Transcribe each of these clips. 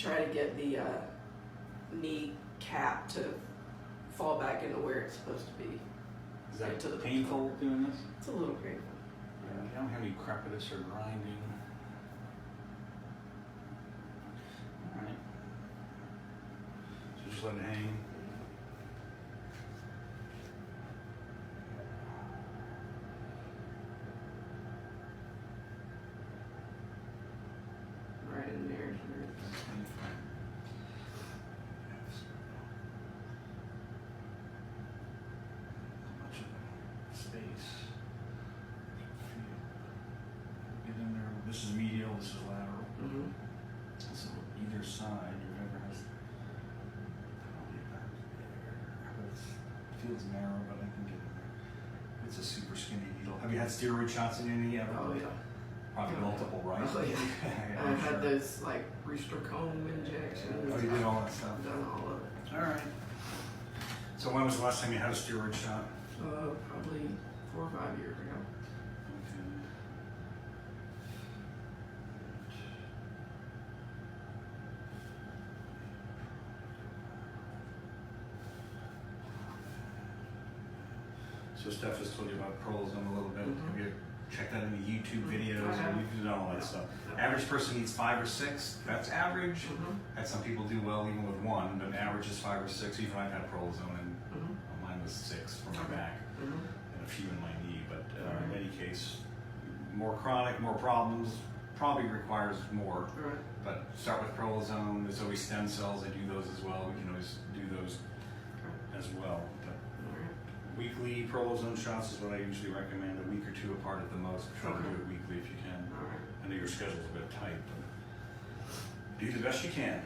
try to get the knee cap to fall back into where it's supposed to be. Is that painful doing this? It's a little painful. Yeah, you don't have any crepitus or grinding. All right. So just let it hang. Right in there. Get in there. This is medial, this is lateral. Mm-hmm. So either side, whoever has probably about there. But it feels narrow, but I can get in there. It's a super skinny needle. Have you had steroid shots in your knee ever? Oh yeah. Probably multiple, right? Oh yeah. I had those like procaine injections. Oh, you did all that stuff? I've done all of it. All right. So when was the last time you had a steroid shot? Probably 4 or 5 years ago. Okay. So Steph has told you about Prolozone a little bit. Mm-hmm. Have you checked out any YouTube videos? I have. You've done all that stuff. Average person needs 5 or 6. That's average. Mm-hmm. Had some people do well even with 1, but average is 5 or 6. Even I've had Prolozone, and mine was 6 for my back and a few in my knee. But in any case, more chronic, more problems, probably requires more. Right. But start with Prolozone. There's always stem cells. I do those as well. We can always do those as well. But weekly Prolozone shots is what I usually recommend. A week or 2 apart at the most. Try to do it weekly if you can. I know your schedule's a bit tight, but do the best you can.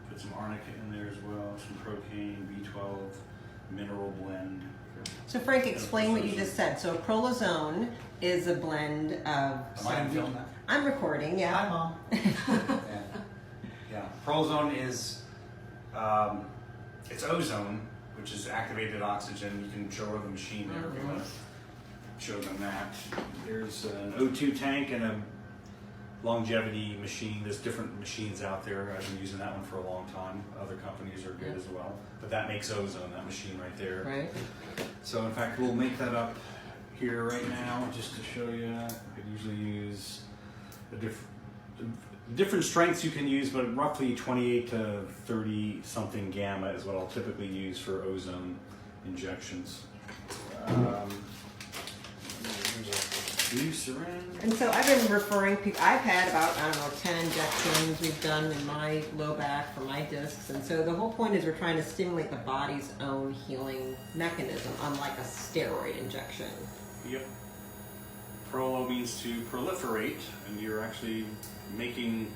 Put some arnica in there as well. Some procaine, B12, mineral blend. So Frank, explain what you just said. So Prolozone is a blend of... Am I on film now? I'm recording, yeah. Hi, Mom. Yeah. Prolozone is, it's ozone, which is activated oxygen. You can show her the machine there if you want to show them that. There's an O2 tank and a longevity machine. There's different machines out there. I've been using that one for a long time. Other companies are good as well. But that makes ozone, that machine right there. Right. So in fact, we'll make that up here right now just to show you. I could usually use different strengths you can use, but roughly 28 to 30 something gamma is what I'll typically use for ozone injections. Here's a new syringe. And so I've been referring people, I've had about, 10 injections we've done in my low back for my discs. And so the whole point is we're trying to stimulate the body's own healing mechanism, unlike a steroid injection. Yep. Prolo means to proliferate, and you're actually making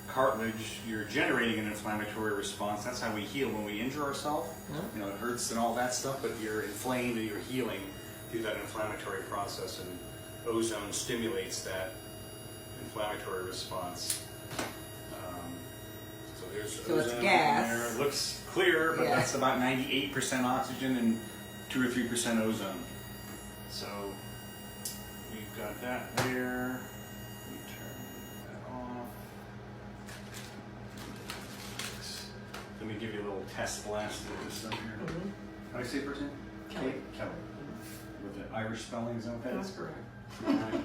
cartilage, you're generating an inflammatory response. That's how we heal when we injure ourselves. You know, it hurts and all that stuff, but you're inflamed and you're healing through that inflammatory process, and ozone stimulates that inflammatory response. So there's ozone it's gas. in there. It looks clear, but that's about 98% oxygen and 2 or 3% ozone. So we've got that there. Let me turn that off. Let me give you a little test blast of this stuff here. How do I say first name? Kelly. Kelly. With the Irish spelling, is that okay? That's correct. All right. Okay.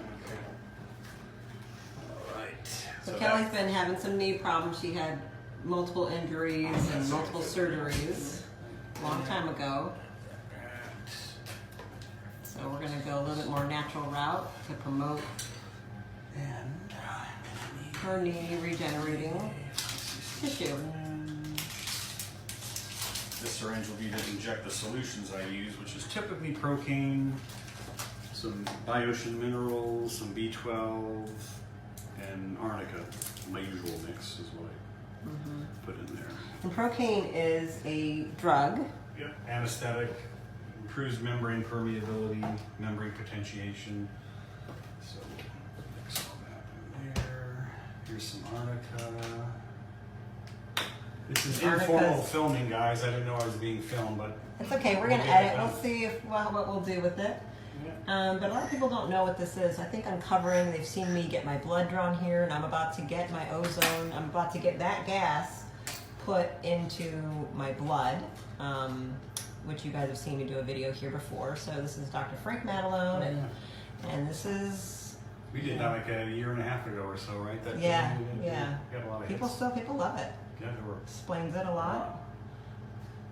All right. So Kelly's been having some knee problems. She had multiple injuries and multiple surgeries a long time ago. So we're going to go a little bit more natural route to promote her knee regenerating tissue. This syringe will be to inject the solutions I use, which is typically procaine, some Biocean minerals, some B12, and arnica. My usual mix is what I put in there. And procaine is a drug. Yep. Anesthetic, improves membrane permeability, membrane potentiation. So mix all that in there. Here's some arnica. This is informal filming, guys. I didn't know I was being filmed, but It's okay. We're going to edit. We'll see what we'll do with it. But a lot of people don't know what this is. I think I'm covering, they've seen me get my blood drawn here, and I'm about to get my ozone, I'm about to get that gas put into my blood, which you guys have seen me do a video here before. So this is Dr. Frank Matalone, and this is... We did that like a year and a half ago or so, right? That Yeah, video, yeah. Got a lot of People love it. Yeah, there were. Explains it a lot.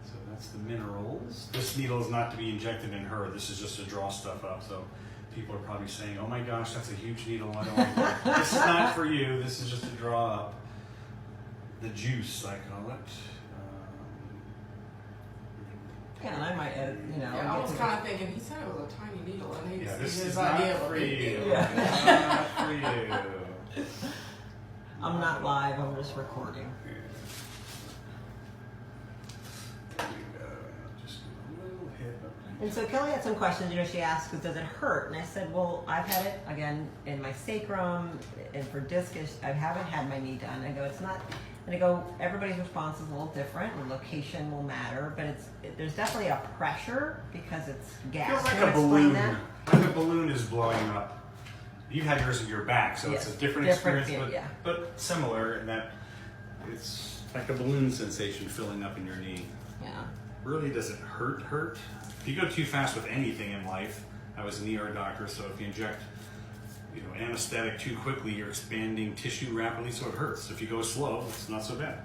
So that's the minerals. This needle is not to be injected in her. This is just to draw stuff up. So people are probably saying, "Oh my gosh, that's a huge needle. I don't want that." This is not for you. This is just to draw up the juice, I call it. Yeah, and I might, Yeah, I was kind of thinking, he said it was a tiny needle, and he's this his is idea not of for a big you. needle. Yeah. Not for you. I'm not live, I'm just recording. There you go. Just a little hit up. And so Kelly had some questions, she asked, does it hurt? And I said, well, I've had it, again, in my sacrum, and for discus, I haven't had my knee done. I go, it's not, and I go, everybody's response is a little different, and location will matter, but there's definitely a pressure because it's gas. Feels like Can you a explain balloon. that? Like a balloon is blowing up. You've had yours in your back, so Yes, it's a different different experience, feel, but similar in that it's like a balloon sensation filling up in your knee. Yeah. Really doesn't hurt. If you go too fast with anything in life, I was an ER doctor, so if you inject anesthetic too quickly, you're expanding tissue rapidly, so it hurts. If you go slow, it's not so bad.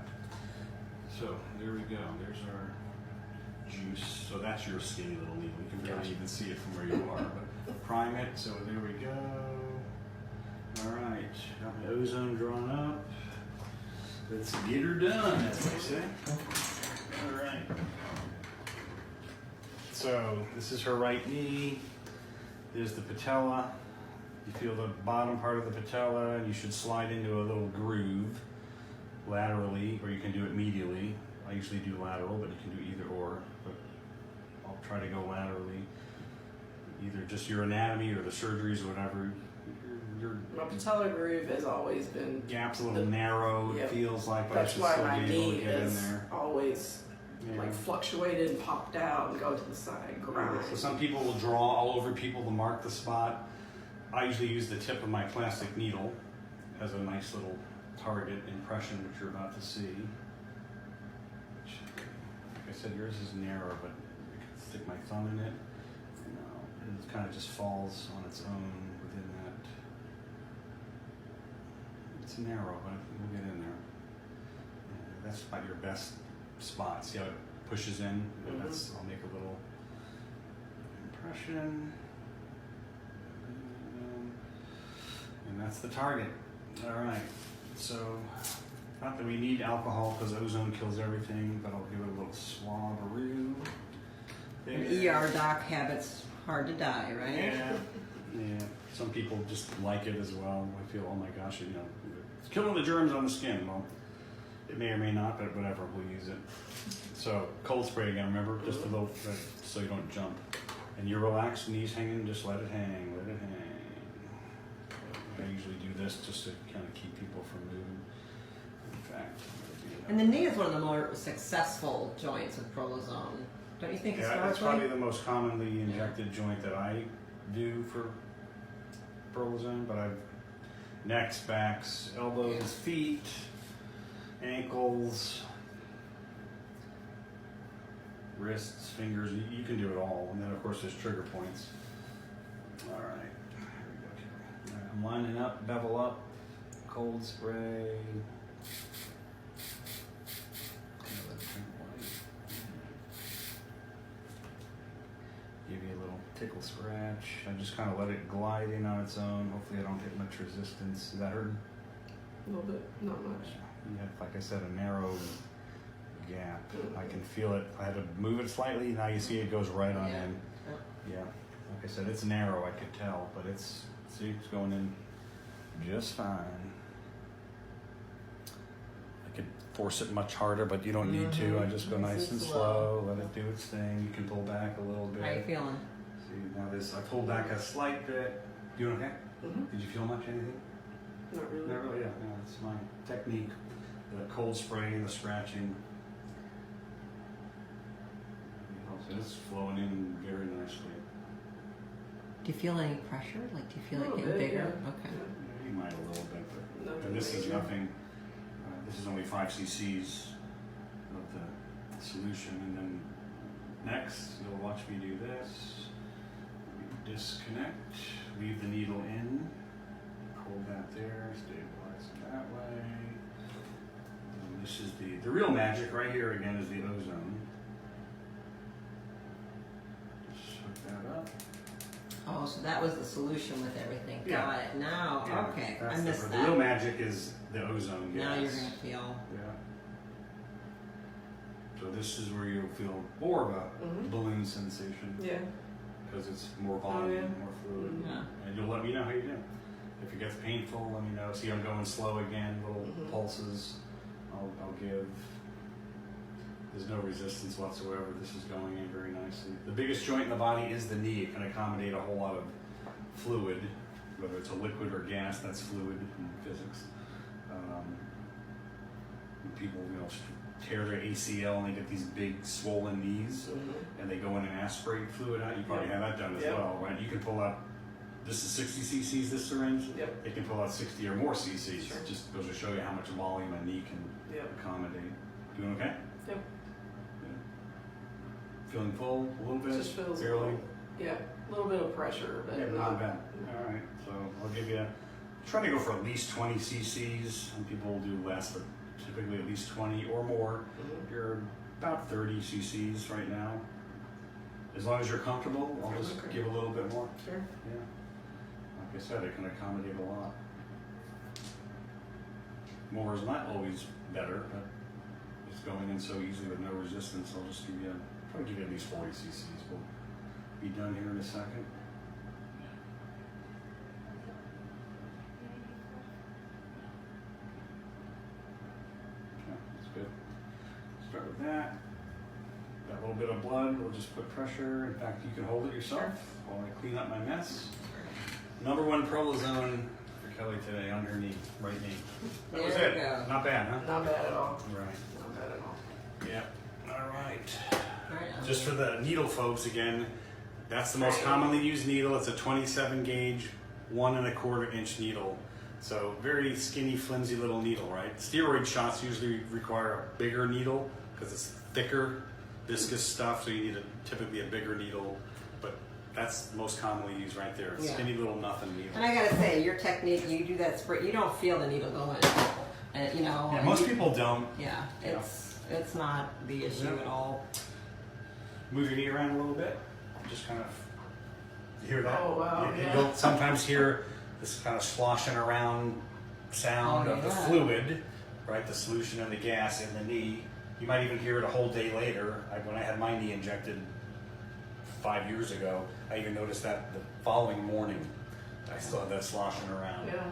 So there we go. There's our juice. So that's your skinny little needle. You can barely even see it from where you are. But prime it. So there we go. All right. Got my ozone drawn up. Let's get her done, as they say. All right. So this is her right knee. There's the patella. You feel the bottom part of the patella, and you should slide into a little groove laterally, or you can do it medially. I usually do lateral, but you can do either or. But I'll try to go laterally. Either just your anatomy or the surgeries or whatever. My patella groove has always been... Gap's a little narrow, it feels like, but I That's should why still my be able knee to get in is there. always Yeah. like fluctuated and popped out and go to the side, grind. So some people will draw all over people to mark the spot. I usually use the tip of my plastic needle as a nice little target impression, which you're about to see. Like I said, yours is narrow, but I can stick my thumb in it. It kind of just falls on its own within that. It's narrow, but we'll get in there. That's about your best spot. See how it pushes in? I'll make a little impression. And that's the target. All right. So, not that we need alcohol because ozone kills everything, but I'll give it a little swab-a-roo. An ER doc habits hard to die, right? Yeah. Some people just like it as well. I feel, oh my gosh, it's killing the germs on the skin. Well, it may or may not, but whatever, we'll use it. So, cold spray again, remember? Just a little, so you don't jump. And you relax, knees hanging, just let it hang, let it hang. I usually do this just to kind of keep people from moving. In fact, And the knee is one of the more successful joints with Prolozone. Don't you think yeah, that's probably historically? the most commonly injected joint that I do for Prolozone, but I've necks, backs, elbows, feet, ankles, wrists, fingers, you can do it all. And then of course there's trigger points. All right, here we go, Kelly. All right, I'm lining up, bevel up, cold spray. Give you a little tickle scratch. I just kind of let it glide in on its own. Hopefully I don't get much resistance. Is that hurting? A little bit, not much. You have, like I said, a narrow gap. I can feel it. I had to move it slightly. Now you see it goes right on in. Yeah. Like I said, it's narrow, I could tell, but it's going in just fine. I could force it much harder, but you don't need to. I just go nice and slow, let it do its thing. You can pull back a little bit. How are you feeling? See, now I pulled back a slight bit. You okay? Mm-hmm. Did you feel much, anything? Not really. Not really, yeah. No, it's my technique. The cold spray and the scratching. So it's flowing in very nicely. Do you feel any pressure? Like, do you feel like Little getting bit, bigger? yeah. Okay. You might a little bit, but Nothing and this is major. nothing. This is only 5 cc's of the solution, and then next you'll watch me do this. Disconnect, leave the needle in, hold that there, stabilize it that way. And this is the real magic right here again is the ozone. Just hook that up. Oh, so that was the solution with everything. Yeah. Got it. Now, Yeah, okay, I that's missed the that. real magic is the ozone gas. Now you're gonna feel. Yeah. So this is where you'll feel more of a Mhm. balloon sensation Yeah. because it's more volume, yeah. more fluid. Yeah. And you'll let me know how you do. If it gets painful, let me know. See, I'm going slow again, little Mhm. pulses I'll give. There's no resistance whatsoever. This is going in very nicely. The biggest joint in the body is the knee. It can accommodate a whole lot of fluid, whether it's a liquid or gas, that's fluid in physics. People, tear their ACL and they get these big swollen knees Mhm. and they go in and aspirate fluid out. You probably Yep. have that done as Yep. well, right? You can pull out, this is 60 cc's, this syringe. Yep. They can pull out 60 or more cc's. Sure. Just goes to show you how much volume a knee can Yep. accommodate. Doing okay? Yep. Yeah. Feeling full a little bit? Just feels a barely? little, yeah, a little bit of pressure, but Yeah, not not bad. All right, so I'll give you, try to go for at least 20 cc's. Some people will do less, but typically at least 20 or more. Mhm. You're about 30 cc's right now. As long as you're comfortable, I'll just Okay. give a little bit more. Sure. Yeah. Like I said, it can accommodate a lot. More is not always better, but it's going in so easy with no resistance. I'll just give you, probably give you at least 40 cc's. We'll be done here in a second. Okay, that's good. Start with that. That little bit of blood, we'll just put pressure. In fact, you can hold it yourself while I clean up my mess. Number 1 Prolozone for Kelly today on her knee, right knee. That was There it. we go. Not bad, huh? Not bad at all. Right. Not bad at all. Yeah. All right. All right, Just for the needle folks again, that's the most commonly used needle. It's a 27 gauge, 1 1/4 inch needle. So very skinny, flimsy little needle, right? Steroid shots usually require a bigger needle because it's thicker, viscous stuff. So you need typically a bigger needle, but that's most commonly used right there. Yeah. Skinny little nothing needle. And I gotta say, your technique, you do that spray, you don't feel the needle go in. And, Yeah, and most you- people don't. Yeah, Yeah. it's not the issue Yeah. at all. Move your knee around a little bit. Just kind of hear that. Oh, wow, yeah. You'll sometimes hear this kind of sloshing around sound Oh, of the yeah. fluid, right? The solution and the gas in the knee. You might even hear it a whole day later. When I had my knee injected 5 years ago, I even noticed that the following morning. I still had that sloshing around. Yeah.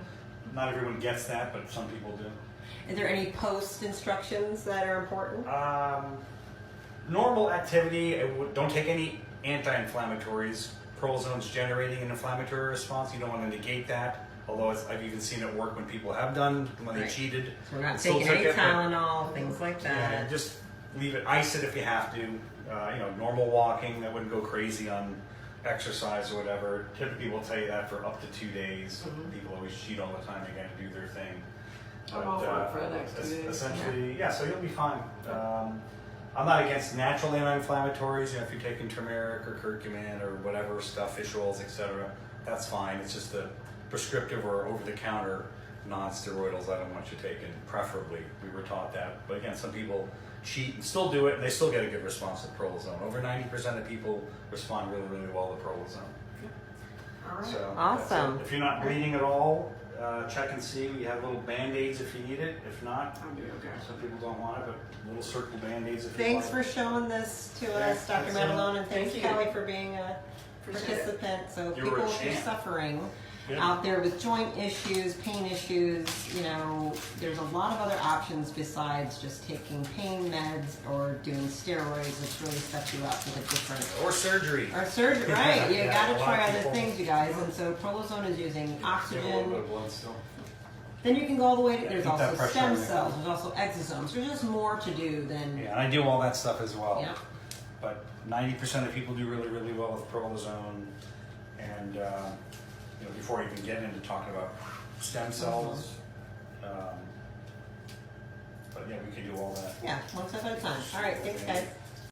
Not everyone gets that, but some people do. Is there any post instructions that are important? Normal activity, don't take any anti-inflammatories. Prolozone's generating an inflammatory response. You don't want to negate that. Although I've even seen it work when people have done, when they Right. cheated. So we're not Still taking took any it, but- Tylenol, things like Yeah, that. just leave it. Ice it if you have to. Normal walking. I wouldn't go crazy on exercise or whatever. Typically, we'll tell you that for up to 2 days. Mhm. People always cheat all the time. They got to do their thing. I'm all for it for the next 2 days. Essentially, yeah. So you'll be fine. I'm not against natural anti-inflammatories. If you're taking turmeric or curcumin or whatever stuff, fish oils, etc., that's fine. It's just the prescriptive or over-the-counter non-steroidals I don't want you taking. Preferably, we were taught that. But again, some people cheat and still do it, and they still get a good response to Prolozone. Over 90% of people respond really, really well to Prolozone. All right. So Awesome. that's it. If you're not bleeding at all, check and see. We have little Band-Aids if you need it. If not, I'll be okay. some people don't want it, but little circle Band-Aids if Thanks you for want. showing this to Yeah, us, Dr. that's Matalone, and thanks, Thank you. Kelly, for being a Appreciate it. participant. So You were people, a if you're champ. suffering Good. out there with joint issues, pain issues, there's a lot of other options besides just taking pain meds or doing steroids, which really sets you up with a different Or surgery. or surgery. Right, you Yeah, a gotta lot try of other people- things, you guys. And so Prolozone is using Get a little bit oxygen. of blood still. Then you can go all the way to, Yeah, there's keep that also pressure stem on there. cells, there's also exosomes. There's just more to do than, Yeah, and I do all that stuff as well. yeah. But 90% of people do really, really well with Prolozone. and before even getting into talking about stem cells. But yeah, we can do all that. Yeah, one step at a time. All right, thanks, guys.